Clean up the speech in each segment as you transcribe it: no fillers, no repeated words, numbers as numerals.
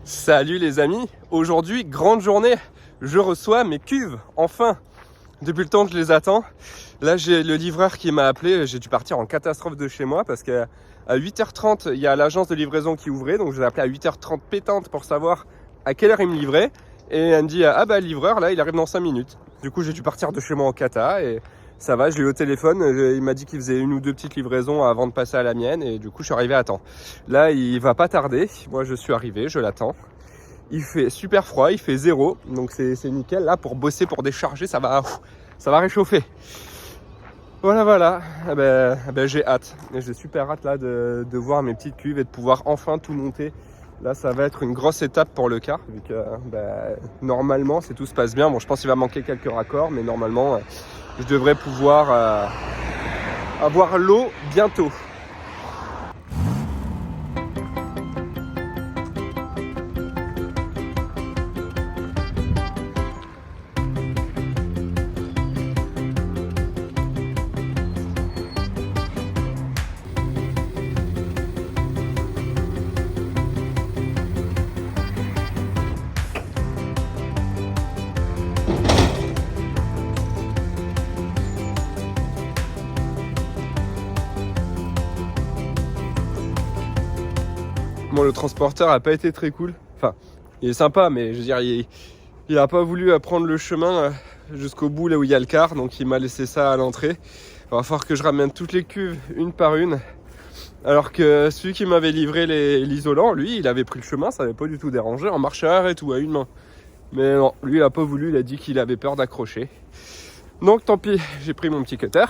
Salut les amis, aujourd'hui grande journée, je reçois mes cuves, enfin, depuis le temps que je les attends. Là j'ai le livreur qui m'a appelé, j'ai dû partir en catastrophe de chez moi parce qu'à 8h30 il y a l'agence de livraison qui ouvrait, donc je l'ai appelé à 8h30 pétante pour savoir à quelle heure il me livrait. Et elle me dit ah bah le livreur là il arrive dans 5 minutes. Du coup j'ai dû partir de chez moi en cata et ça va, je l'ai eu au téléphone, il m'a dit qu'il faisait une ou deux petites livraisons avant de passer à la mienne et du coup je suis arrivé à temps. Là il va pas tarder, moi je suis arrivé, je l'attends. Il fait super froid, il fait 0, donc c'est nickel. Là pour bosser, pour décharger, ça va réchauffer. Voilà, j'ai hâte. J'ai super hâte là de voir mes petites cuves et de pouvoir enfin tout monter. Là ça va être une grosse étape pour le car, vu que normalement si tout se passe bien, bon je pense qu'il va manquer quelques raccords, mais normalement je devrais pouvoir avoir l'eau bientôt. Bon, le transporteur a pas été très cool. Enfin, il est sympa, mais je veux dire, il a pas voulu prendre le chemin jusqu'au bout là où il y a le car, donc il m'a laissé ça à l'entrée. Il va falloir que je ramène toutes les cuves une par une. Alors que celui qui m'avait livré l'isolant, lui, il avait pris le chemin, ça n'avait pas du tout dérangé, en marche arrière et tout, à une main. Mais non, lui, il a pas voulu, il a dit qu'il avait peur d'accrocher. Donc tant pis, j'ai pris mon petit cutter.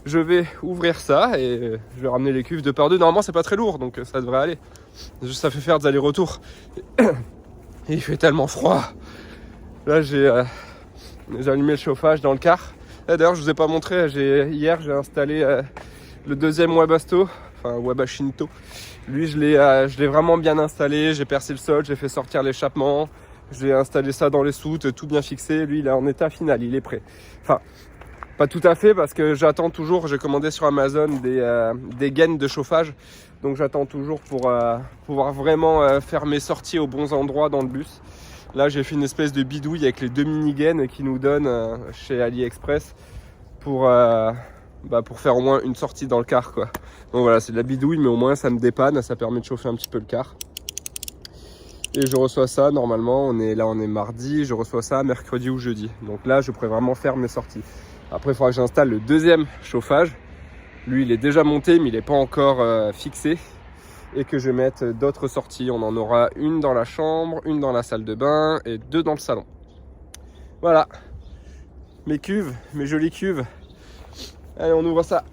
Je vais ouvrir ça et je vais ramener les cuves deux par deux. Normalement, c'est pas très lourd, donc ça devrait aller. Juste, ça fait faire des allers-retours. Et il fait tellement froid. Là, j'ai allumé le chauffage dans le car. D'ailleurs, je vous ai pas montré. Hier, j'ai installé le deuxième Webasto, enfin Webashinto. Lui, je l'ai vraiment bien installé. J'ai percé le sol, j'ai fait sortir l'échappement. J'ai installé ça dans les soutes, tout bien fixé. Lui, il est en état final, il est prêt. Enfin, pas tout à fait parce que j'attends toujours, j'ai commandé sur Amazon des gaines de chauffage. Donc j'attends toujours pour pouvoir vraiment faire mes sorties aux bons endroits dans le bus. Là j'ai fait une espèce de bidouille avec les 2 mini-gaines qu'ils nous donnent chez AliExpress pour faire au moins une sortie dans le car quoi. Donc voilà, c'est de la bidouille mais au moins ça me dépanne, ça permet de chauffer un petit peu le car. Et je reçois ça normalement, on est mardi, je reçois ça mercredi ou jeudi. Donc là je pourrais vraiment faire mes sorties. Après, il faudra que j'installe le deuxième chauffage. Lui, il est déjà monté, mais il n'est pas encore fixé. Et que je mette d'autres sorties. On en aura une dans la chambre, une dans la salle de bain et 2 dans le salon. Voilà. Mes cuves, mes jolies cuves. Allez, on ouvre ça.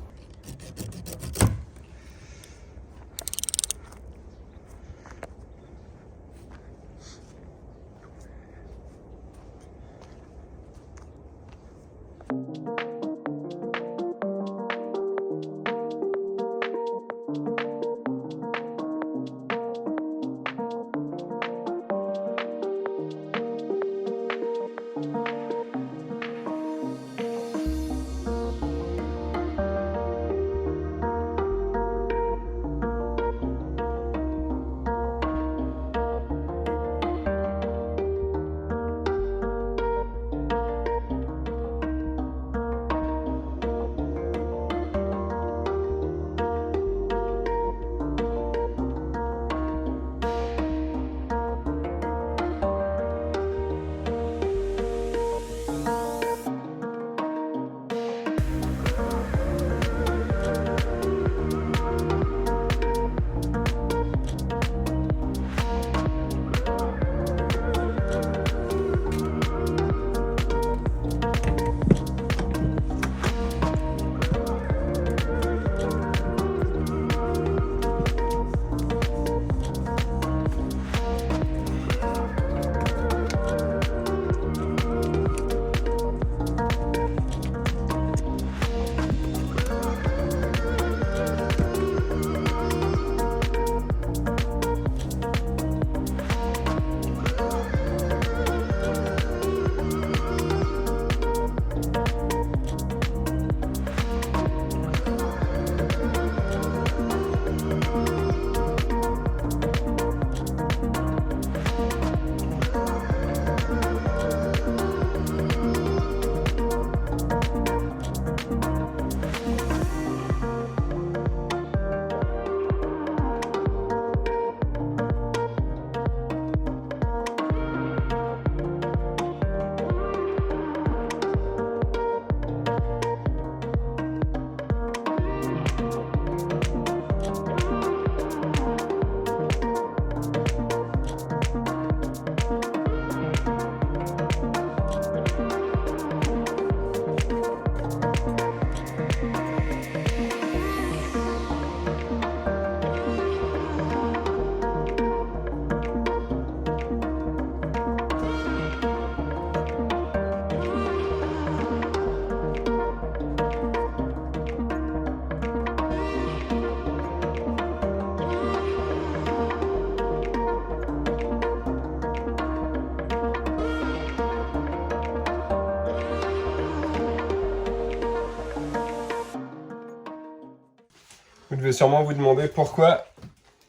devez sûrement vous demander pourquoi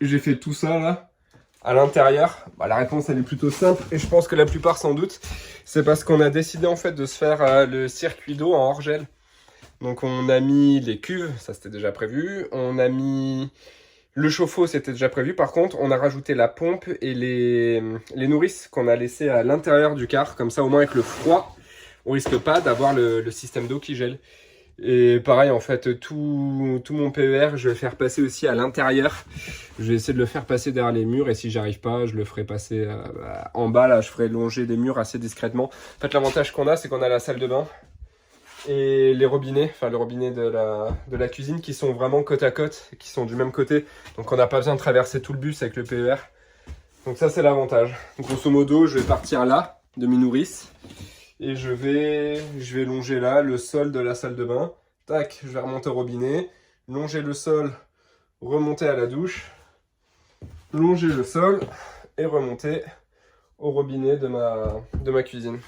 j'ai fait tout ça là à l'intérieur. Bah, la réponse elle est plutôt simple et je pense que la plupart sans doute c'est parce qu'on a décidé en fait de se faire le circuit d'eau en hors-gel. Donc on a mis les cuves, ça c'était déjà prévu, on a mis le chauffe-eau, c'était déjà prévu. Par contre on a rajouté la pompe et les nourrices qu'on a laissées à l'intérieur du car, comme ça au moins avec le froid on risque pas d'avoir le système d'eau qui gèle. Et pareil en fait tout mon PER je vais le faire passer aussi à l'intérieur. Je vais essayer de le faire passer derrière les murs et si j'arrive pas je le ferai passer en bas là, je ferai longer les murs assez discrètement. En fait l'avantage qu'on a c'est qu'on a la salle de bain et les robinets, enfin le robinet de la cuisine qui sont vraiment côte à côte, qui sont du même côté. Donc on n'a pas besoin de traverser tout le bus avec le PER. Donc ça c'est l'avantage. Grosso modo je vais partir là de mes nourrices. Et je vais longer là le sol de la salle de bain. Tac, je vais remonter au robinet, longer le sol, remonter à la douche, longer le sol et remonter au robinet de ma cuisine.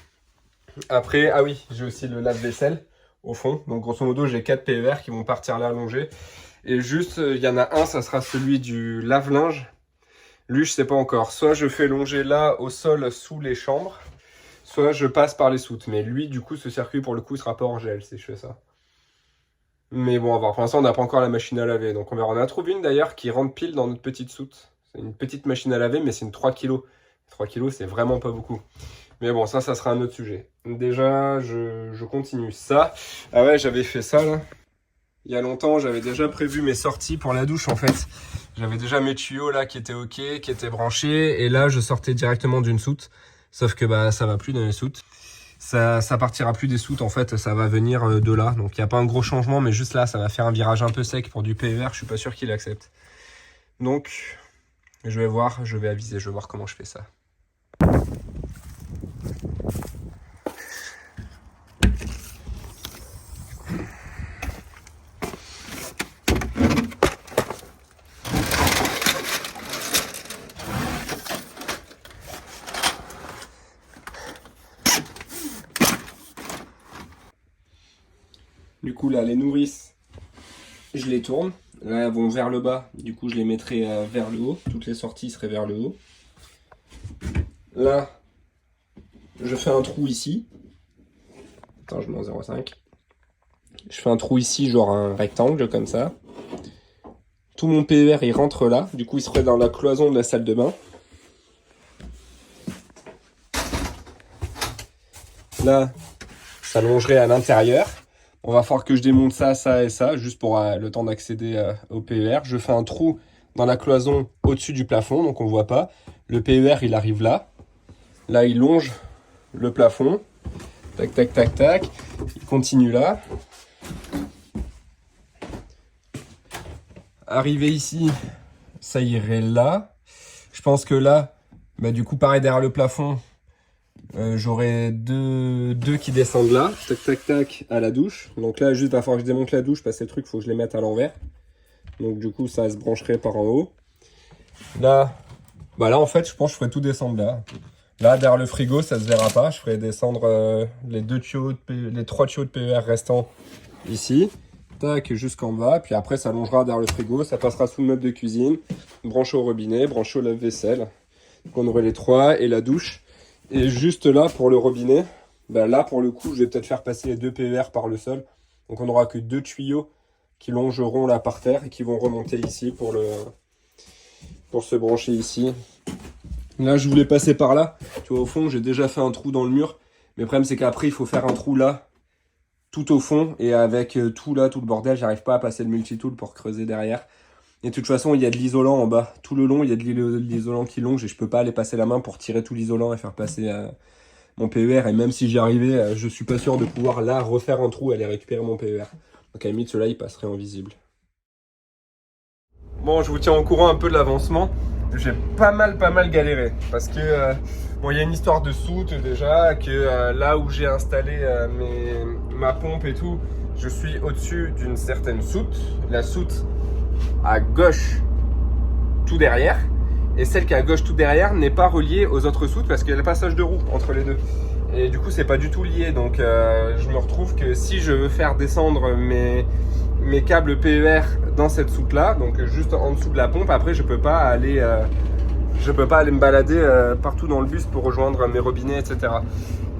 Après, ah oui, j'ai aussi le lave-vaisselle au fond. Donc grosso modo, j'ai 4 PER qui vont partir là allongés. Et juste, il y en a un, ça sera celui du lave-linge. Lui, je sais pas encore. Soit je fais longer là au sol sous les chambres, soit je passe par les soutes. Mais lui, du coup, ce circuit, pour le coup, sera pas hors gel si je fais ça. Mais bon, on va voir. Pour l'instant, on n'a pas encore la machine à laver. Donc on verra. On a trouvé une d'ailleurs qui rentre pile dans notre petite soute. C'est une petite machine à laver, mais c'est une 3 kg. 3 kg, c'est vraiment pas beaucoup. Mais bon, ça sera un autre sujet. Déjà, je continue ça. Ah ouais, j'avais fait ça là. Il y a longtemps, j'avais déjà prévu mes sorties pour la douche en fait. J'avais déjà mes tuyaux là qui étaient ok, qui étaient branchés. Et là, je sortais directement d'une soute. Sauf que bah ça va plus dans les soutes. Ça partira plus des soutes en fait, ça va venir de là. Donc il n'y a pas un gros changement, mais juste là, ça va faire un virage un peu sec pour du PER. Je suis pas sûr qu'il accepte. Donc, je vais voir, je vais aviser, je vais voir comment je fais ça. Du coup là les nourrices, je les tourne, là elles vont vers le bas, du coup je les mettrai vers le haut, toutes les sorties seraient vers le haut. Là, je fais un trou ici, attends je mets en 0,5, je fais un trou ici genre un rectangle comme ça. Tout mon PER il rentre là, du coup il serait dans la cloison de la salle de bain. Là, ça longerait à l'intérieur. On va falloir que je démonte ça, ça et ça, juste pour le temps d'accéder au PER. Je fais un trou dans la cloison au-dessus du plafond, donc on ne voit pas. Le PER, il arrive là. Là, il longe le plafond. Tac, tac, tac, tac. Il continue là. Arrivé ici, ça irait là. Je pense que là, bah, du coup, pareil derrière le plafond, j'aurai deux qui descendent là, tac tac tac, à la douche. Donc là juste va falloir que je démonte la douche parce que le truc faut que je les mette à l'envers. Donc du coup ça se brancherait par en haut. Là, bah là en fait je pense que je ferai tout descendre là. Là derrière le frigo ça se verra pas, je ferai descendre les 3 tuyaux de PER restants ici. Tac, jusqu'en bas, puis après ça longera derrière le frigo, ça passera sous le meuble de cuisine, branché au robinet, branché au lave-vaisselle. Donc on aurait les 3 et la douche. Et juste là, pour le robinet, bah là, pour le coup, je vais peut-être faire passer les 2 PER par le sol. Donc, on n'aura que 2 tuyaux qui longeront là par terre et qui vont remonter ici pour se brancher ici. Là, je voulais passer par là. Tu vois, au fond, j'ai déjà fait un trou dans le mur. Mais le problème, c'est qu'après, il faut faire un trou là, tout au fond. Et avec tout là, tout le bordel, j'arrive pas à passer le multitool pour creuser derrière. Et de toute façon, il y a de l'isolant en bas. Tout le long, il y a de l'isolant qui longe et je peux pas aller passer la main pour tirer tout l'isolant et faire passer mon PER. Et même si j'y arrivais, je suis pas sûr de pouvoir là refaire un trou et aller récupérer mon PER. Donc à la limite, ceux-là, ils passeraient en visible. Bon, je vous tiens au courant un peu de l'avancement. J'ai pas mal galéré parce que bon, il y a une histoire de soute déjà, que là où j'ai installé ma pompe et tout, je suis au-dessus d'une certaine soute. La soute à gauche tout derrière, et celle qui est à gauche tout derrière n'est pas reliée aux autres soutes parce qu'il y a le passage de roue entre les deux. Et du coup c'est pas du tout lié, donc je me retrouve que si je veux faire descendre mes câbles PER dans cette soute là, donc juste en dessous de la pompe, après je peux pas aller me balader partout dans le bus pour rejoindre mes robinets, etc.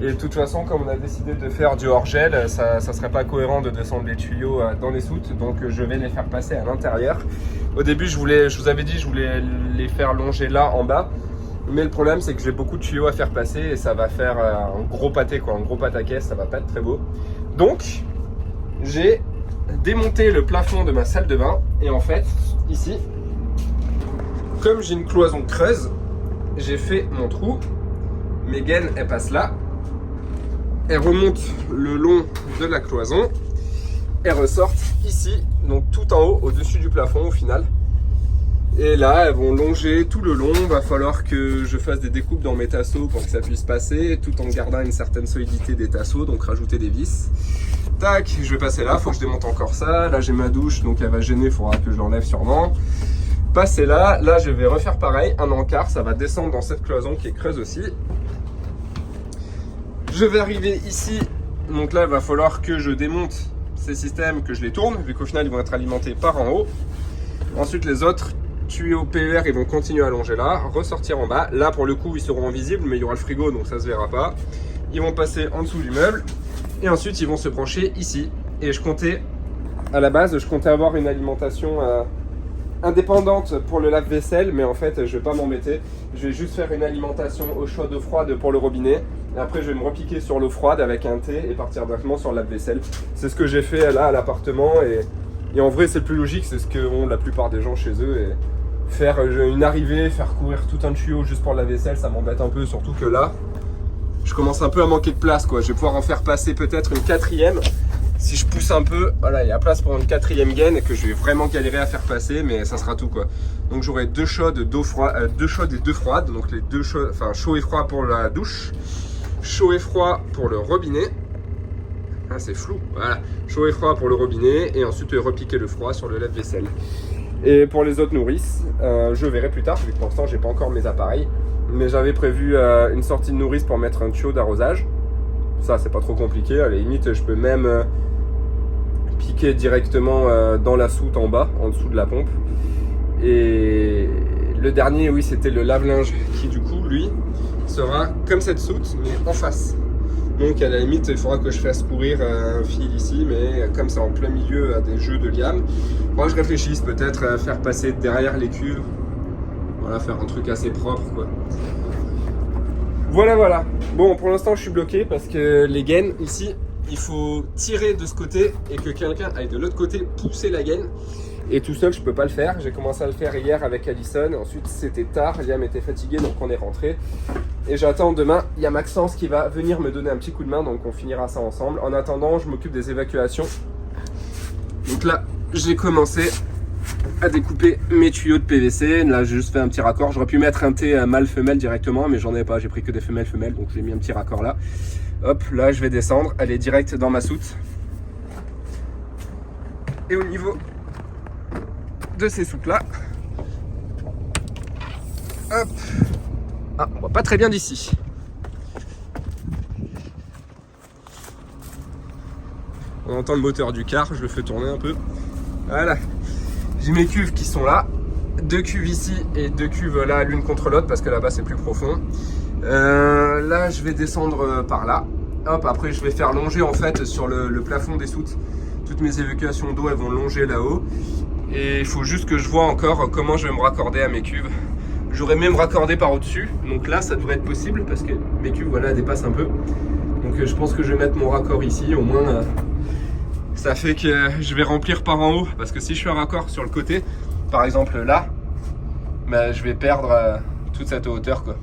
Et de toute façon, comme on a décidé de faire du hors-gel, ça serait pas cohérent de descendre les tuyaux dans les soutes, donc je vais les faire passer à l'intérieur. Au début, je vous avais dit, je voulais les faire longer là en bas, mais le problème c'est que j'ai beaucoup de tuyaux à faire passer et ça va faire un gros pâté, quoi, un gros pataquès, ça va pas être très beau. Donc, j'ai démonté le plafond de ma salle de bain et en fait, ici, comme j'ai une cloison creuse, j'ai fait mon trou, mes gaines elles passent là. Elles remontent le long de la cloison, elles ressortent ici, donc tout en haut, au-dessus du plafond au final. Et là, elles vont longer tout le long. Il va falloir que je fasse des découpes dans mes tasseaux pour que ça puisse passer, tout en gardant une certaine solidité des tasseaux, donc rajouter des vis. Tac, je vais passer là, faut que je démonte encore ça. Là, j'ai ma douche, donc elle va gêner, il faudra que je l'enlève sûrement. Passer là, je vais refaire pareil, un encart, ça va descendre dans cette cloison qui est creuse aussi. Je vais arriver ici, donc là il va falloir que je démonte ces systèmes, que je les tourne, vu qu'au final ils vont être alimentés par en haut. Ensuite les autres tuyaux PER ils vont continuer à longer là, ressortir en bas. Là pour le coup ils seront invisibles, mais il y aura le frigo donc ça se verra pas. Ils vont passer en dessous du meuble et ensuite ils vont se brancher ici. Et je comptais, à la base, je comptais avoir une alimentation indépendante pour le lave-vaisselle, mais en fait je vais pas m'embêter. Je vais juste faire une alimentation eau chaude, eau froide pour le robinet. Et après je vais me repiquer sur l'eau froide avec un thé et partir directement sur le lave-vaisselle. C'est ce que j'ai fait là à l'appartement et en vrai c'est le plus logique, c'est ce qu'ont la plupart des gens chez eux. Et faire une arrivée, faire courir tout un tuyau juste pour le lave-vaisselle, ça m'embête un peu, surtout que là je commence un peu à manquer de place, quoi. Je vais pouvoir en faire passer peut-être une quatrième. Si je pousse un peu, voilà, il y a place pour une quatrième gaine que je vais vraiment galérer à faire passer, mais ça sera tout, quoi. Donc j'aurai deux chaudes, deux chaudes et deux froides, donc les deux chauds, enfin chaud et froid pour la douche, chaud et froid pour le robinet. Ah, c'est flou, voilà, chaud et froid pour le robinet et ensuite repiquer le froid sur le lave-vaisselle. Et pour les autres nourrices, je verrai plus tard, vu que pour l'instant j'ai pas encore mes appareils, mais j'avais prévu une sortie de nourrice pour mettre un tuyau d'arrosage. Ça c'est pas trop compliqué, à la limite je peux même piquer directement dans la soute en bas, en dessous de la pompe. Et le dernier, oui, c'était le lave-linge qui du coup, lui, sera comme cette soute, mais en face. Donc à la limite, il faudra que je fasse courir un fil ici, mais comme c'est en plein milieu à des jeux de liames, moi je réfléchisse peut-être à faire passer derrière les cuves. Voilà, faire un truc assez propre, quoi. Voilà. Bon, pour l'instant, je suis bloqué parce que les gaines ici, il faut tirer de ce côté et que quelqu'un aille de l'autre côté pousser la gaine. Et tout seul, je peux pas le faire. J'ai commencé à le faire hier avec Alison. Ensuite, c'était tard. Liam était fatigué, donc on est rentré. Et j'attends demain. Il y a Maxence qui va venir me donner un petit coup de main, donc on finira ça ensemble. En attendant, je m'occupe des évacuations. Donc là, j'ai commencé à découper mes tuyaux de PVC. Là, j'ai juste fait un petit raccord. J'aurais pu mettre un T mâle-femelle directement, mais j'en ai pas. J'ai pris que des femelles-femelles, donc j'ai mis un petit raccord là. Hop, là, je vais descendre. Elle est direct dans ma soute. Et au niveau de ces soutes là, hop, ah, on voit pas très bien d'ici. On entend le moteur du car, je le fais tourner un peu. Voilà, j'ai mes cuves qui sont là, deux cuves ici et deux cuves là, l'une contre l'autre parce que là-bas c'est plus profond. Là, je vais descendre par là. Hop, après je vais faire longer en fait sur le plafond des soutes. Toutes mes évacuations d'eau elles vont longer là-haut. Et il faut juste que je vois encore comment je vais me raccorder à mes cuves. J'aurais même raccordé par au-dessus, donc là ça devrait être possible parce que mes cuves voilà dépassent un peu. Donc je pense que je vais mettre mon raccord ici, au moins ça fait que je vais remplir par en haut. Parce que si je fais un raccord sur le côté, par exemple là, bah, je vais perdre toute cette hauteur quoi,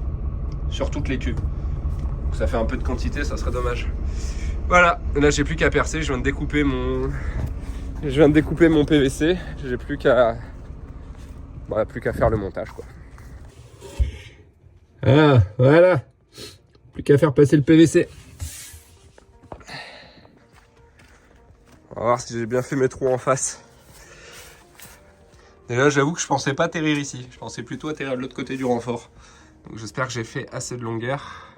sur toutes les cuves. Donc, ça fait un peu de quantité, ça serait dommage. Voilà, là j'ai plus qu'à percer, je viens de découper mon PVC, j'ai plus qu'à faire le montage quoi. Ah, voilà, plus qu'à faire passer le PVC. On va voir si j'ai bien fait mes trous en face. Déjà j'avoue que je pensais pas atterrir ici, je pensais plutôt atterrir de l'autre côté du renfort. Donc j'espère que j'ai fait assez de longueur.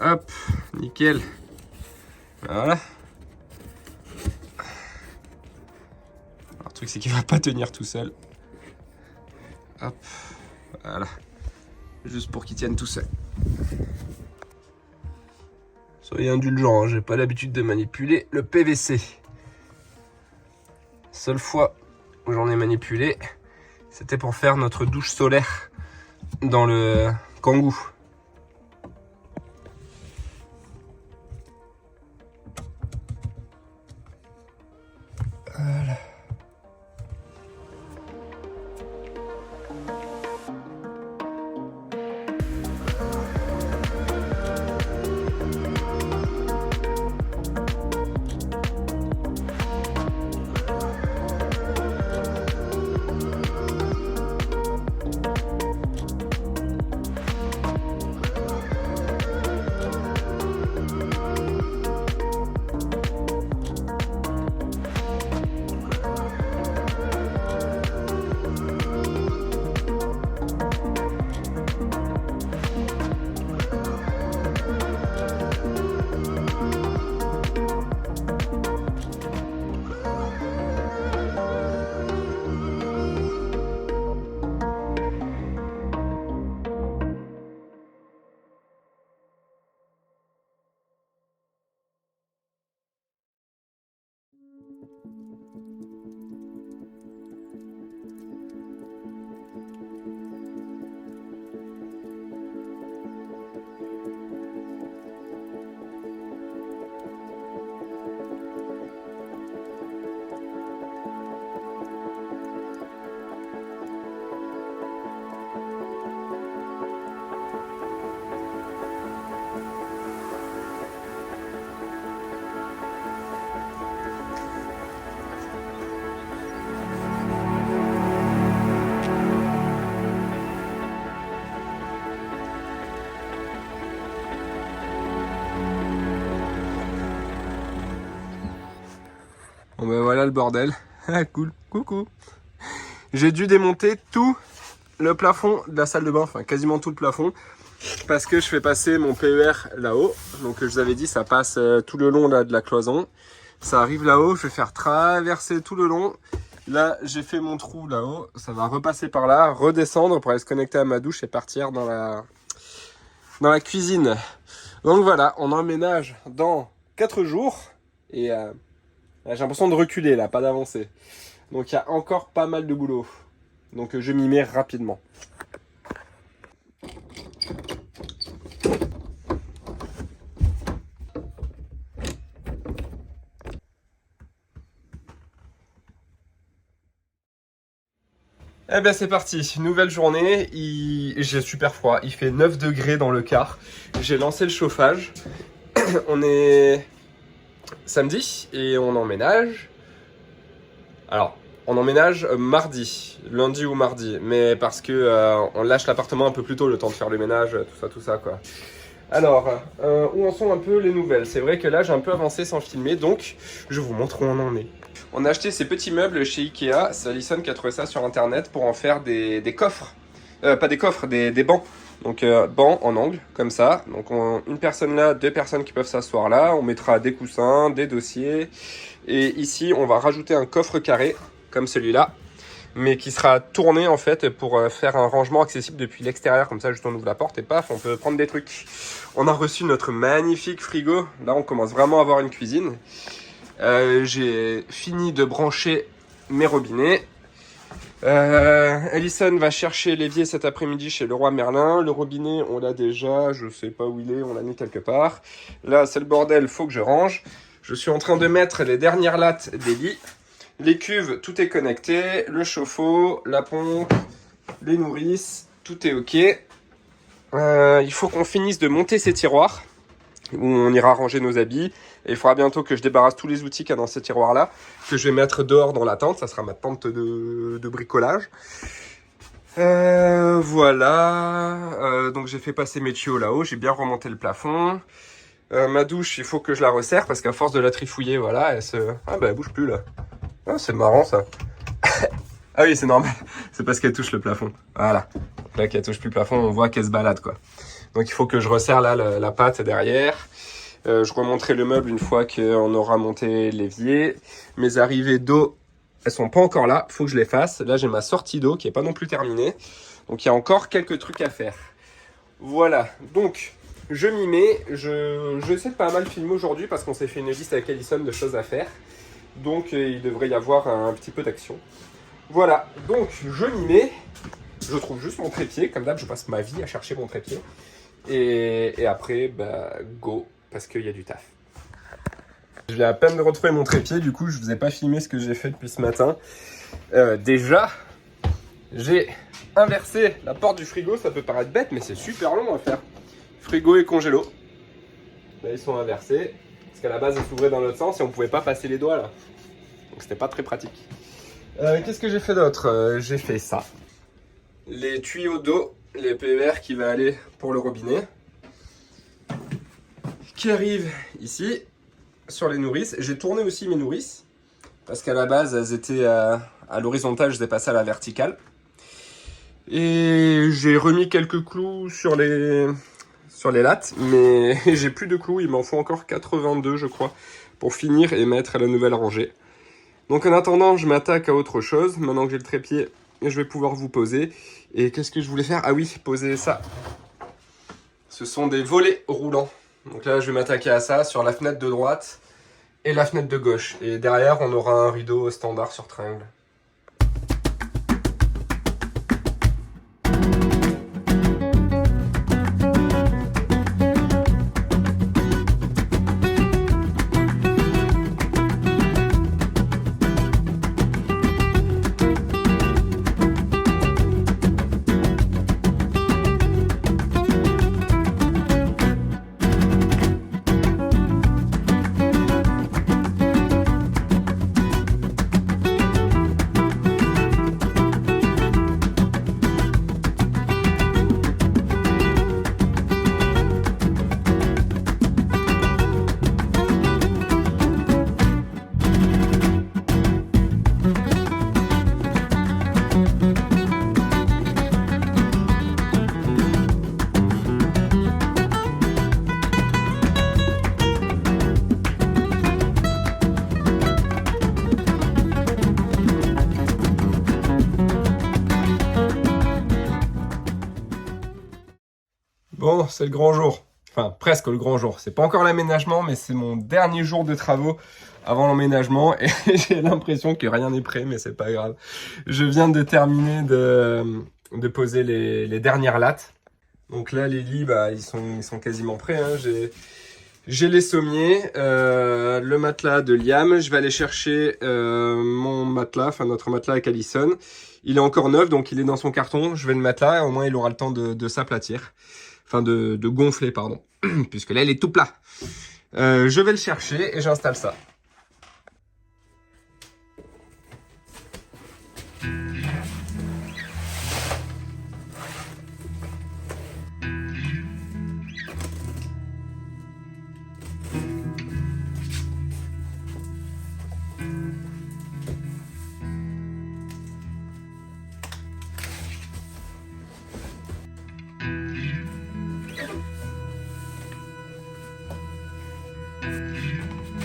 Hop, nickel. Voilà. Alors, le truc, c'est qu'il va pas tenir tout seul. Hop, voilà. Juste pour qu'il tienne tout seul. Soyez indulgents, hein, j'ai pas l'habitude de manipuler le PVC. Seule fois où j'en ai manipulé, c'était pour faire notre douche solaire dans le Kangoo. Voilà. Bon ben voilà le bordel. Cool, coucou. J'ai dû démonter tout le plafond de la salle de bain, enfin quasiment tout le plafond, parce que je fais passer mon PER là-haut. Donc je vous avais dit, ça passe tout le long là de la cloison. Ça arrive là-haut, je vais faire traverser tout le long. Là, j'ai fait mon trou là-haut, ça va repasser par là, redescendre pour aller se connecter à ma douche et partir dans la cuisine. Donc voilà, on emménage dans 4 jours et j'ai l'impression de reculer là, pas d'avancer. Donc il y a encore pas mal de boulot. Donc je m'y mets rapidement. Eh bien c'est parti, nouvelle journée, j'ai super froid, il fait 9 degrés dans le car. J'ai lancé le chauffage, on est samedi et on emménage. Alors, on emménage mardi, lundi ou mardi, mais parce que on lâche l'appartement un peu plus tôt, le temps de faire le ménage, tout ça quoi. Alors, où en sont un peu les nouvelles? C'est vrai que là j'ai un peu avancé sans filmer, donc je vous montre où on en est. On a acheté ces petits meubles chez Ikea, c'est Alison qui a trouvé ça sur internet pour en faire des coffres. Pas des coffres, des bancs. Donc bancs en angle, comme ça. Donc une personne là, 2 personnes qui peuvent s'asseoir là. On mettra des coussins, des dossiers. Et ici, on va rajouter un coffre carré, comme celui-là. Mais qui sera tourné en fait pour faire un rangement accessible depuis l'extérieur. Comme ça, juste on ouvre la porte et paf, on peut prendre des trucs. On a reçu notre magnifique frigo. Là, on commence vraiment à avoir une cuisine. J'ai fini de brancher mes robinets. Alison va chercher l'évier cet après-midi chez Leroy Merlin. Le robinet, on l'a déjà, je sais pas où il est, on l'a mis quelque part. Là, c'est le bordel, faut que je range. Je suis en train de mettre les dernières lattes des lits. Les cuves, tout est connecté. Le chauffe-eau, la pompe, les nourrices, tout est ok. Il faut qu'on finisse de monter ces tiroirs où on ira ranger nos habits. Et il faudra bientôt que je débarrasse tous les outils qu'il y a dans ces tiroirs-là, que je vais mettre dehors dans la tente. Ça sera ma tente de bricolage. Voilà. Donc j'ai fait passer mes tuyaux là-haut. J'ai bien remonté le plafond. Ma douche, il faut que je la resserre parce qu'à force de la trifouiller, voilà, elle bouge plus là. Ah, c'est marrant ça. Ah oui, c'est normal. C'est parce qu'elle touche le plafond. Voilà. Donc là, qu'elle touche plus le plafond, on voit qu'elle se balade, quoi. Donc il faut que je resserre là la pâte derrière. Je remonterai le meuble une fois qu'on aura monté l'évier. Mes arrivées d'eau, elles sont pas encore là. Il faut que je les fasse. Là, j'ai ma sortie d'eau qui est pas non plus terminée. Donc il y a encore quelques trucs à faire. Voilà. Donc je m'y mets. Je sais de pas mal filmer aujourd'hui parce qu'on s'est fait une liste avec Alison de choses à faire. Donc il devrait y avoir un petit peu d'action. Voilà. Donc je m'y mets. Je trouve juste mon trépied. Comme d'hab, je passe ma vie à chercher mon trépied. Et après, bah, go, parce qu'il y a du taf. Je viens à peine de retrouver mon trépied, du coup, je vous ai pas filmé ce que j'ai fait depuis ce matin. Déjà, j'ai inversé la porte du frigo, ça peut paraître bête, mais c'est super long à faire. Frigo et congélo. Là, ils sont inversés, parce qu'à la base, ils s'ouvraient dans l'autre sens et on pouvait pas passer les doigts là. Donc, c'était pas très pratique. Qu'est-ce que j'ai fait d'autre? J'ai fait ça. Les tuyaux d'eau. Les PER qui va aller pour le robinet, qui arrive ici sur les nourrices. J'ai tourné aussi mes nourrices parce qu'à la base elles étaient à l'horizontale, je les ai passées à la verticale. Et j'ai remis quelques clous sur les lattes, mais j'ai plus de clous, il m'en faut encore 82 je crois pour finir et mettre la nouvelle rangée. Donc en attendant, je m'attaque à autre chose. Maintenant que j'ai le trépied, je vais pouvoir vous poser. Et qu'est-ce que je voulais faire? Ah oui, poser ça. Ce sont des volets roulants. Donc là, je vais m'attaquer à ça sur la fenêtre de droite et la fenêtre de gauche. Et derrière, on aura un rideau standard sur triangle. Bon, c'est le grand jour. Enfin, presque le grand jour. C'est pas encore l'aménagement, mais c'est mon dernier jour de travaux avant l'emménagement. Et j'ai l'impression que rien n'est prêt, mais c'est pas grave. Je viens de terminer de poser les dernières lattes. Donc là, les lits, bah, ils sont quasiment prêts. Hein. J'ai les sommiers, le matelas de Liam. Je vais aller chercher mon matelas, enfin notre matelas avec Alison. Il est encore neuf, donc il est dans son carton. Je vais le mettre là, et au moins il aura le temps de s'aplatir. Enfin de gonfler, pardon. Puisque là, il est tout plat. Je vais le chercher et j'installe ça.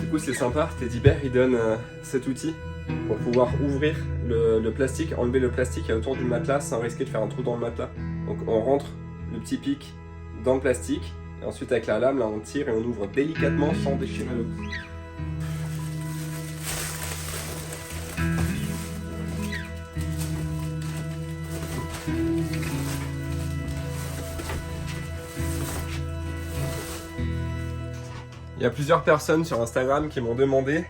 Du coup, c'est sympa, Teddy Bear, il donne cet outil pour pouvoir ouvrir le plastique, enlever le plastique autour du matelas sans risquer de faire un trou dans le matelas. Donc on rentre le petit pic dans le plastique, et ensuite avec la lame, là, on tire et on ouvre délicatement sans déchirer le bout. Il y a plusieurs personnes sur Instagram qui m'ont demandé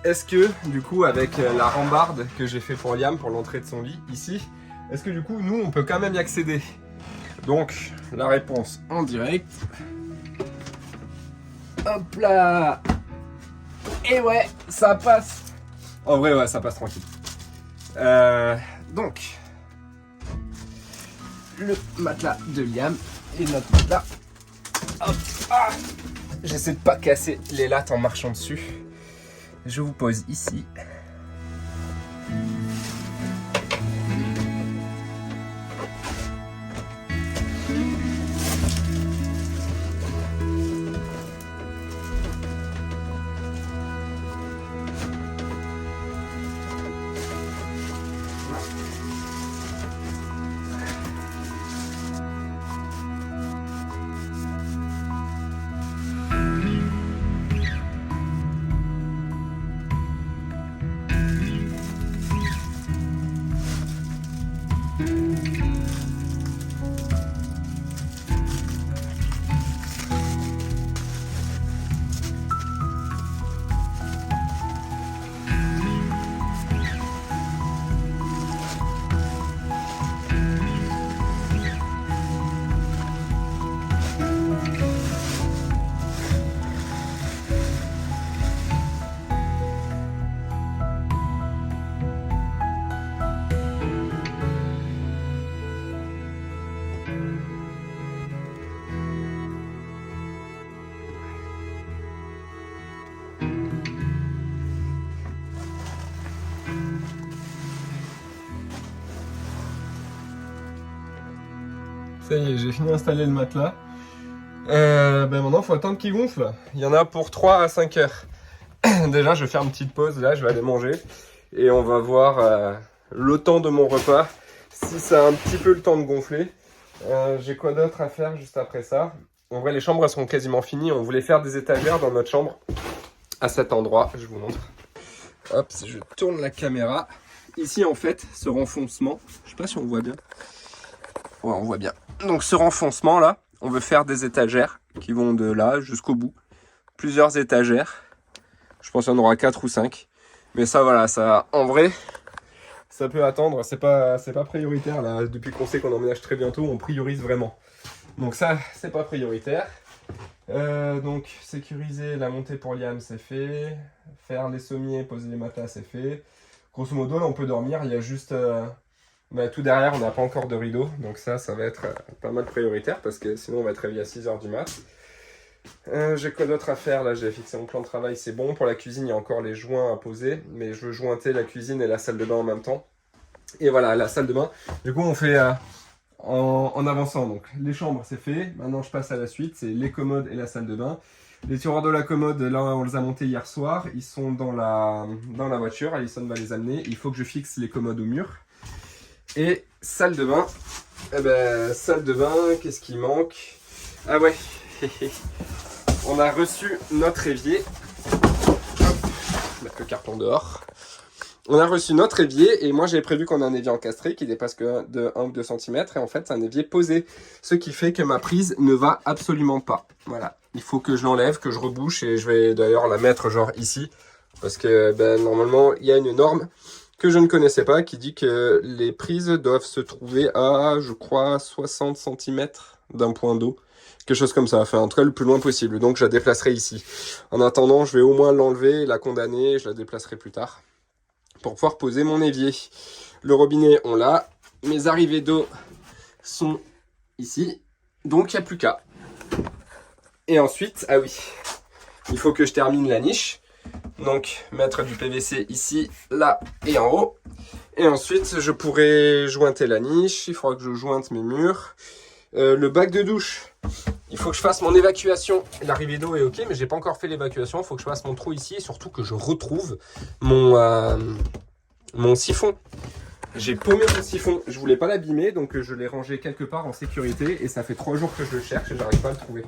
est-ce que, du coup, avec la rambarde que j'ai fait pour Liam, pour l'entrée de son lit, ici, est-ce que, du coup, nous, on peut quand même y accéder? Donc, la réponse en direct. Hop là! Et ouais, ça passe! En vrai, ouais, ça passe tranquille. Donc, le matelas de Liam et notre matelas. Hop! Ah! J'essaie de pas casser les lattes en marchant dessus. Je vous pose ici. Ça y est, j'ai fini d'installer le matelas. Maintenant, il faut attendre qu'il gonfle. Il y en a pour 3 à 5 heures. Déjà, je vais faire une petite pause. Là, je vais aller manger. Et on va voir le temps de mon repas. Si ça a un petit peu le temps de gonfler. J'ai quoi d'autre à faire juste après ça? En vrai, les chambres, elles sont quasiment finies. On voulait faire des étagères dans notre chambre. À cet endroit, je vous montre. Hop, je tourne la caméra. Ici, en fait, ce renfoncement. Je sais pas si on voit bien. Ouais, on voit bien. Donc, ce renfoncement-là, on veut faire des étagères qui vont de là jusqu'au bout. Plusieurs étagères. Je pense qu'il y en aura 4 ou 5. Mais ça, voilà, ça, en vrai, ça peut attendre. C'est pas prioritaire, là. Depuis qu'on sait qu'on emménage très bientôt, on priorise vraiment. Donc ça, c'est pas prioritaire. Donc, sécuriser la montée pour Liam, c'est fait. Faire les sommiers, poser les matelas, c'est fait. Grosso modo, là, on peut dormir. Il y a juste... tout derrière, on n'a pas encore de rideau. Donc ça va être pas mal prioritaire parce que sinon, on va être réveillé à 6 h du mat'. J'ai quoi d'autre à faire? Là, j'ai fixé mon plan de travail, c'est bon. Pour la cuisine, il y a encore les joints à poser. Mais je veux jointer la cuisine et la salle de bain en même temps. Et voilà, la salle de bain. Du coup, on fait en avançant. Donc, les chambres, c'est fait. Maintenant, je passe à la suite. C'est les commodes et la salle de bain. Les tiroirs de la commode, là, on les a montés hier soir. Ils sont dans la voiture. Alison va les amener. Il faut que je fixe les commodes au mur. Et salle de bain. Salle de bain, qu'est-ce qui manque? Ah ouais. On a reçu notre évier. Hop, mettre le carton dehors. On a reçu notre évier et moi j'avais prévu qu'on a un évier encastré qui dépasse que de 1 ou 2 cm et en fait c'est un évier posé. Ce qui fait que ma prise ne va absolument pas. Voilà, il faut que je l'enlève, que je rebouche et je vais d'ailleurs la mettre genre ici. Parce que normalement il y a une norme que je ne connaissais pas qui dit que les prises doivent se trouver à je crois 60 cm d'un point d'eau. Quelque chose comme ça, enfin en tout cas le plus loin possible, donc je la déplacerai ici. En attendant, je vais au moins l'enlever, la condamner, je la déplacerai plus tard pour pouvoir poser mon évier. Le robinet, on l'a, mes arrivées d'eau sont ici, donc il n'y a plus qu'à. Et ensuite, ah oui, il faut que je termine la niche, donc mettre du PVC ici, là et en haut. Et ensuite, je pourrai jointer la niche, il faudra que je jointe mes murs. Le bac de douche, il faut que je fasse mon évacuation. L'arrivée d'eau est ok, mais j'ai pas encore fait l'évacuation. Il faut que je fasse mon trou ici et surtout que je retrouve mon siphon. J'ai paumé mon siphon. Je voulais pas l'abîmer, donc je l'ai rangé quelque part en sécurité. Et ça fait 3 jours que je le cherche et j'arrive pas à le trouver.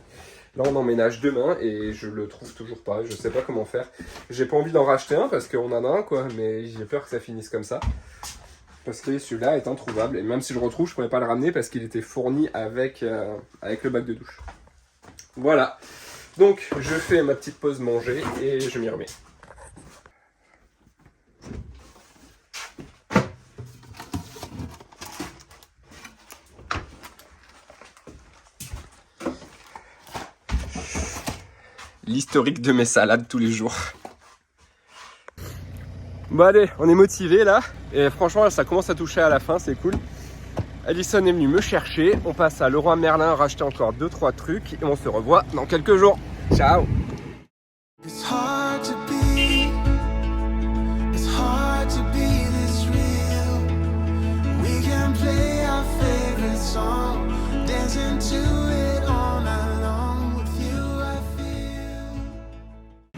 Là, on emménage demain et je le trouve toujours pas. Je sais pas comment faire. J'ai pas envie d'en racheter un parce qu'on en a un, quoi. Mais j'ai peur que ça finisse comme ça. Parce que celui-là est introuvable. Et même si je le retrouve, je ne pourrais pas le ramener parce qu'il était fourni avec le bac de douche. Voilà. Donc, je fais ma petite pause manger et je m'y remets. L'historique de mes salades tous les jours. Bon allez, on est motivé là, et franchement ça commence à toucher à la fin, c'est cool. Alison est venue me chercher, on passe à Leroy Merlin racheter encore 2-3 trucs, et on se revoit dans quelques jours. Ciao!